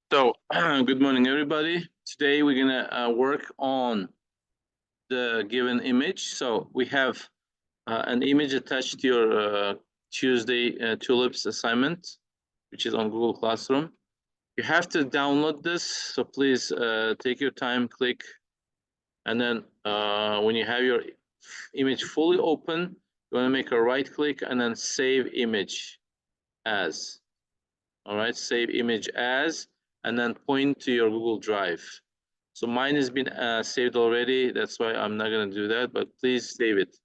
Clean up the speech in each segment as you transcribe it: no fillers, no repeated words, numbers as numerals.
So, good morning, everybody. Today we're gonna work on the given image. So we have an image attached to your Tuesday Tulips assignment, which is on Google Classroom. You have to download this, so please take your time, click, and then when you have your image fully open, you wanna make a right click and then save image as. All right, save image as, and then point to your Google Drive. So mine has been saved already. That's why I'm not going to do that, but please save it.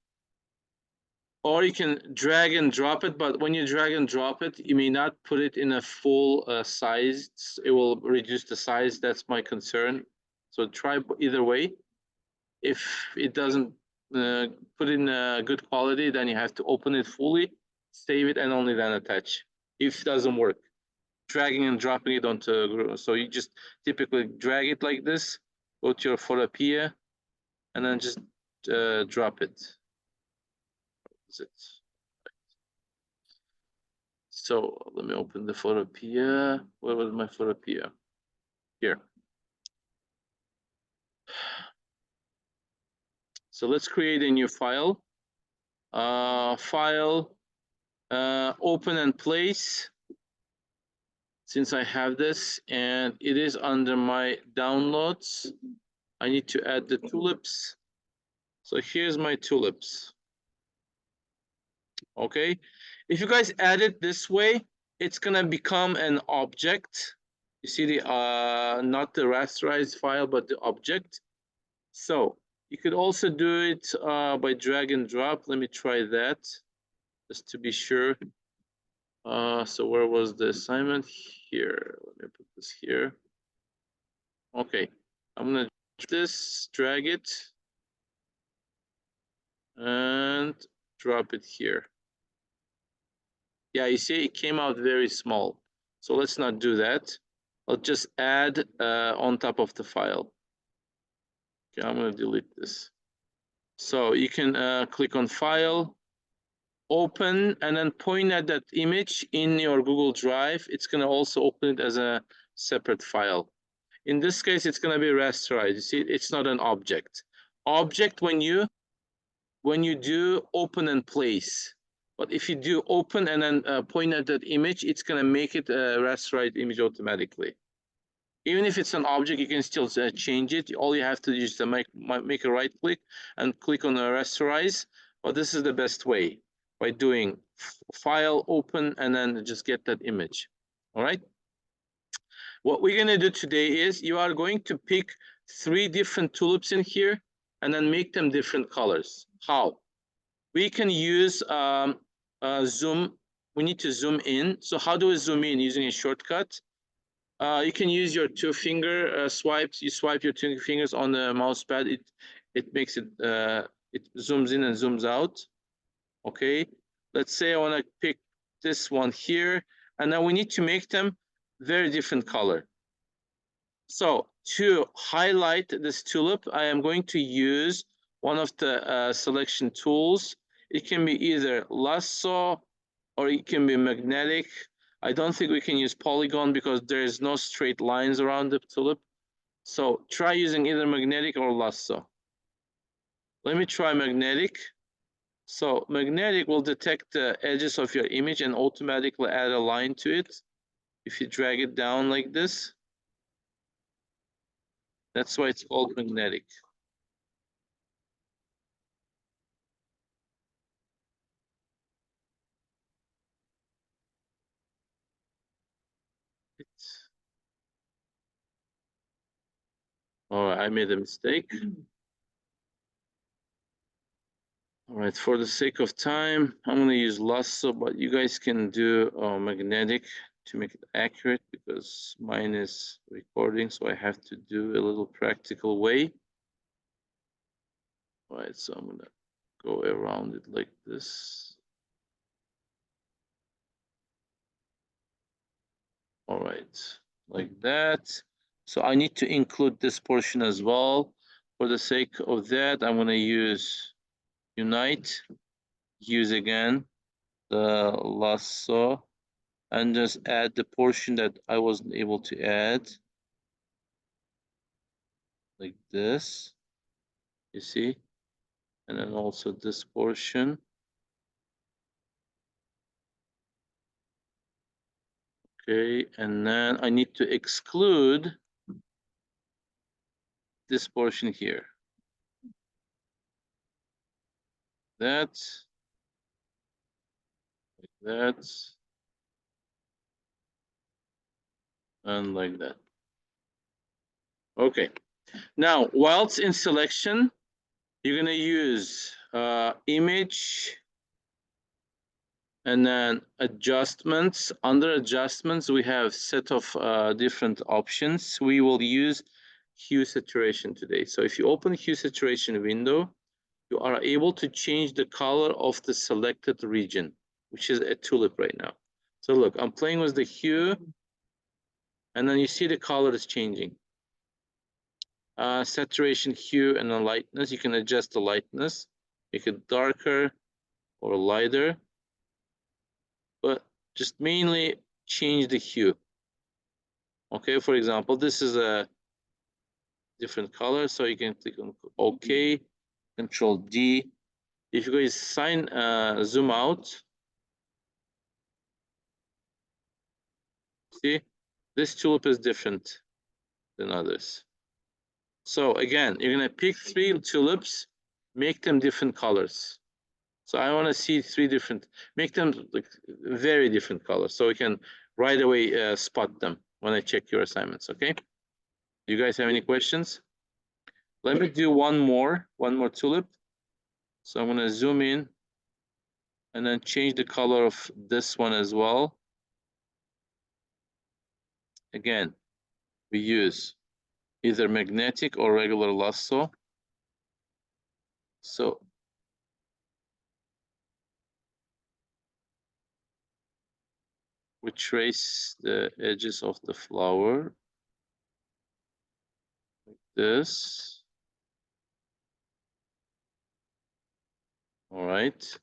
Or you can drag and drop it, but when you drag and drop it, you may not put it in a full size. It will reduce the size. That's my concern. So try either way. If it doesn't put in good quality, then you have to open it fully, save it, and only then attach. If it doesn't work, dragging and dropping it onto, so you just typically drag it like this, go to your photopea, and then just drop it. Is it? So let me open the photopea. Where was my photopea? Here. So let's create a new file. File, open and place. Since I have this and it is under my downloads, I need to add the tulips. So here's my tulips. Okay, if you guys add it this way, it's gonna become an object. You see the not the rasterized file, but the object. So you could also do it by drag and drop. Let me try that just to be sure. So where was the assignment? Here. Let me put this here. Okay, I'm gonna drag it, and drop it here. Yeah, you see it came out very small. So let's not do that. I'll just add on top of the file. Okay, I'm gonna delete this. So you can click on File, Open, and then point at that image in your Google Drive. It's gonna also open it as a separate file. In this case, it's gonna be rasterized. You see, it's not an object. Object when you do open and place. But if you do open and then point at that image, it's gonna make it a rasterized image automatically. Even if it's an object, you can still change it. All you have to do is to make a right click and click on the rasterize. But this is the best way, by doing File, Open, and then just get that image. All right. What we're gonna do today is you are going to pick 3 different tulips in here and then make them different colors. How? We can use zoom. We need to zoom in. So how do we zoom in? Using a shortcut. You can use your 2-finger swipes. You swipe your 2 fingers on the mouse pad. It makes it it zooms in and zooms out. Okay. Let's say I want to pick this one here, and now we need to make them very different color. So to highlight this tulip, I am going to use one of the selection tools. It can be either lasso or it can be magnetic. I don't think we can use polygon because there is no straight lines around the tulip. So try using either magnetic or lasso. Let me try magnetic. So magnetic will detect the edges of your image and automatically add a line to it. If you drag it down like this, that's why it's called magnetic. Oh, I made a mistake. All right, for the sake of time, I'm gonna use lasso, but you guys can do magnetic to make it accurate because mine is recording, so I have to do a little practical way. All right, so I'm gonna go around it like this. All right, like that. So I need to include this portion as well. For the sake of that, I'm gonna use unite, use again the lasso, and just add the portion that I wasn't able to add, like this, you see, and then also this portion. Okay, and then I need to exclude this portion here. That, like that, and like that. Okay, now while it's in selection, you're gonna use image, and then adjustments. Under adjustments, we have set of different options. We will use hue saturation today. So if you open hue saturation window, you are able to change the color of the selected region, which is a tulip right now. So look, I'm playing with the hue, and then you see the color is changing. Saturation, hue, and then lightness. You can adjust the lightness, make it darker or lighter, but just mainly change the hue. Okay, for example, this is a different color, so you can click on OK, Control D. If you guys zoom out, see, this tulip is different than others. So again, you're gonna pick 3 tulips, make them different colors. So I want to see 3 different, make them like very different colors, so we can right away spot them when I check your assignments. Okay? Do you guys have any questions? Let me do one more tulip. So I'm gonna zoom in and then change the color of this one as well. Again, we use either magnetic or regular lasso. So we trace the edges of the flower like this. All right.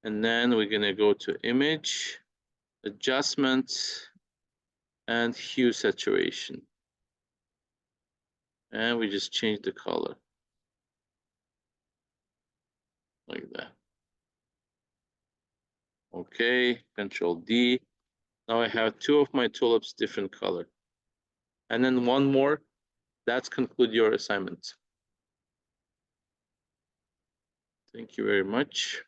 And then we're gonna go to image, adjustments, and hue saturation. And we just change the color like that. Okay, Control D. Now I have 2 of my tulips different color. And then one more. That's conclude your assignment. Thank you very much.